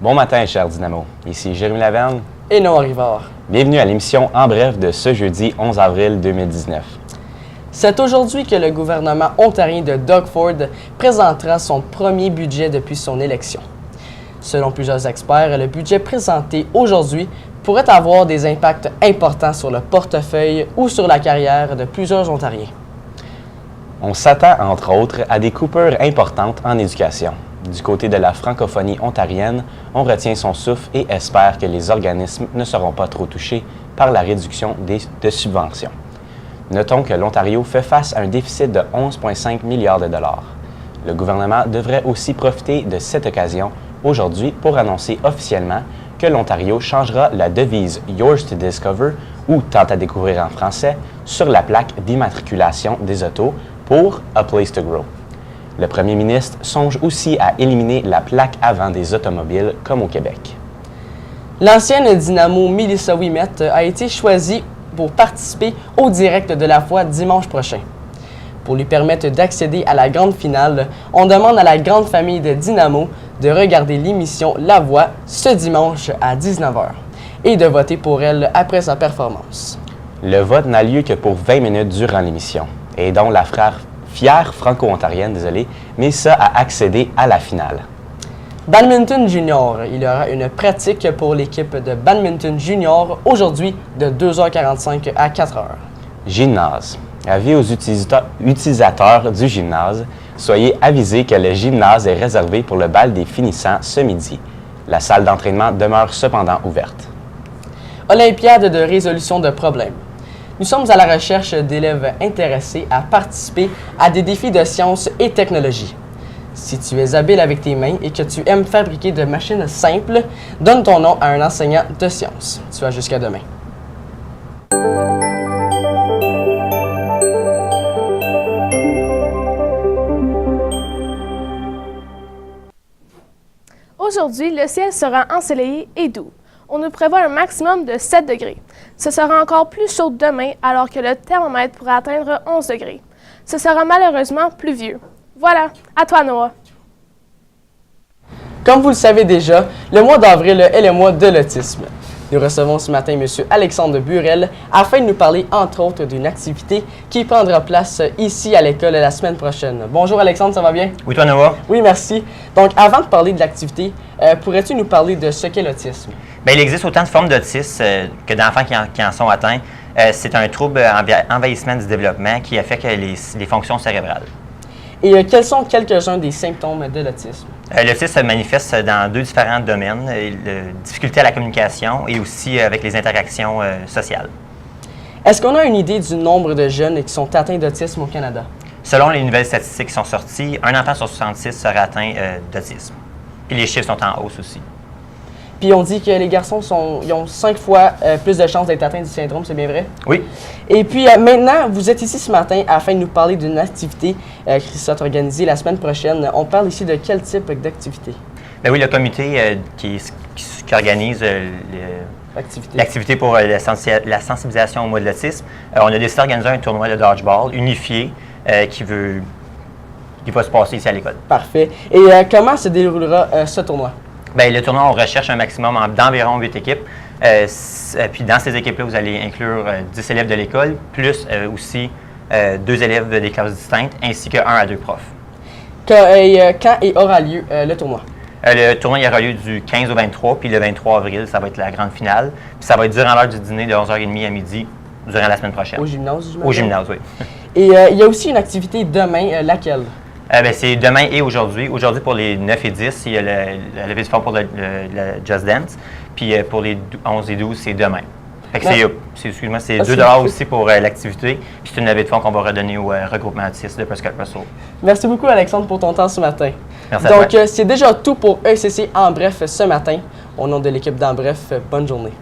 Bon matin, chers Dynamo. Ici Jérémy Laverne et Noah Rivard. Bienvenue à l'émission En bref de ce jeudi 11 avril 2019. C'est aujourd'hui que le gouvernement ontarien de Doug Ford présentera son premier budget depuis son élection. Selon plusieurs experts, le budget présenté aujourd'hui pourrait avoir des impacts importants sur le portefeuille ou sur la carrière de plusieurs Ontariens. On s'attend, entre autres, à des coupures importantes en éducation. Du côté de la francophonie ontarienne, on retient son souffle et espère que les organismes ne seront pas trop touchés par la réduction de subventions. Notons que l'Ontario fait face à un déficit de 11,5 milliards de dollars. Le gouvernement devrait aussi profiter de cette occasion aujourd'hui pour annoncer officiellement que l'Ontario changera la devise « Yours to Discover » ou « Tant à découvrir en français » sur la plaque d'immatriculation des autos pour « A Place to Grow ». Le premier ministre songe aussi à éliminer la plaque avant des automobiles comme au Québec. L'ancienne Dynamo Melissa Ouimet a été choisie pour participer au direct de la foi dimanche prochain. Pour lui permettre d'accéder à la grande finale, on demande à la grande famille de Dynamo de regarder l'émission La Voix ce dimanche à 19h et de voter pour elle après sa performance. Le vote n'a lieu que pour 20 minutes durant l'émission et dont la fière franco-ontarienne, Melissa a accédé à la finale. Badminton Junior. Il y aura une pratique pour l'équipe de Badminton Junior aujourd'hui de 2h45 à 4h. Gymnase. Avis aux utilisateurs du gymnase, soyez avisés que le gymnase est réservé pour le bal des finissants ce midi. La salle d'entraînement demeure cependant ouverte. Olympiade de résolution de problèmes. Nous sommes à la recherche d'élèves intéressés à participer à des défis de sciences et technologie. Si tu es habile avec tes mains et que tu aimes fabriquer de machines simples, donne ton nom à un enseignant de sciences. Tu as jusqu'à demain. Aujourd'hui, le ciel sera ensoleillé et doux. On nous prévoit un maximum de 7 degrés. Ce sera encore plus chaud demain alors que le thermomètre pourra atteindre 11 degrés. Ce sera malheureusement pluvieux. Voilà, à toi Noah. Comme vous le savez déjà, le mois d'avril est le mois de l'autisme. Nous recevons ce matin M. Alexandre Burel afin de nous parler entre autres d'une activité qui prendra place ici à l'école la semaine prochaine. Bonjour Alexandre, ça va bien? Oui, toi Noah? Oui, merci. Donc avant de parler de l'activité, pourrais-tu nous parler de ce qu'est l'autisme? Bien, il existe autant de formes d'autisme que d'enfants qui en sont atteints. C'est un trouble envahissement du développement qui affecte les fonctions cérébrales. Et quels sont quelques-uns des symptômes de l'autisme? L'autisme se manifeste dans deux différents domaines, difficulté à la communication et aussi avec les interactions sociales. Est-ce qu'on a une idée du nombre de jeunes qui sont atteints d'autisme au Canada? Selon les nouvelles statistiques qui sont sorties, un enfant sur 66 serait atteint d'autisme. Et les chiffres sont en hausse aussi. Puis on dit que les garçons ils ont 5 fois plus de chances d'être atteints du syndrome, c'est bien vrai? Oui. Et puis maintenant, vous êtes ici ce matin afin de nous parler d'une activité qui sera organisée la semaine prochaine. On parle ici de quel type d'activité? Bien oui, le comité qui organise l'activité pour la sensibilisation au mois de l'autisme, on a décidé d'organiser un tournoi de dodgeball unifié qui va se passer ici à l'école. Parfait. Et comment se déroulera ce tournoi? Bien, le tournoi, on recherche un maximum d'environ 8 équipes. Puis dans ces équipes-là, vous allez inclure 10 élèves de l'école, plus aussi 2 élèves des classes distinctes, ainsi que 1 à 2 profs. Quand aura lieu le tournoi? Le tournoi il aura lieu du 15 au 23, puis le 23 avril, ça va être la grande finale. Puis ça va être durant l'heure du dîner de 11h30 à midi, durant la semaine prochaine. Au gymnase, j'imagine? Au gymnase, oui. Et il y a aussi une activité demain, laquelle? Bien, c'est demain et aujourd'hui. Aujourd'hui, pour les 9 et 10, il y a la levée du fond pour le Just Dance. Puis pour les 11 et 12, c'est demain. Fait que c'est 2 $ aussi pour l'activité. Puis c'est une levée de fonds qu'on va redonner au regroupement autisme de Prescott Russell. Merci beaucoup, Alexandre, pour ton temps ce matin. Merci à toi. Donc, c'est déjà tout pour ECC En Bref ce matin. Au nom de l'équipe d'En Bref, bonne journée.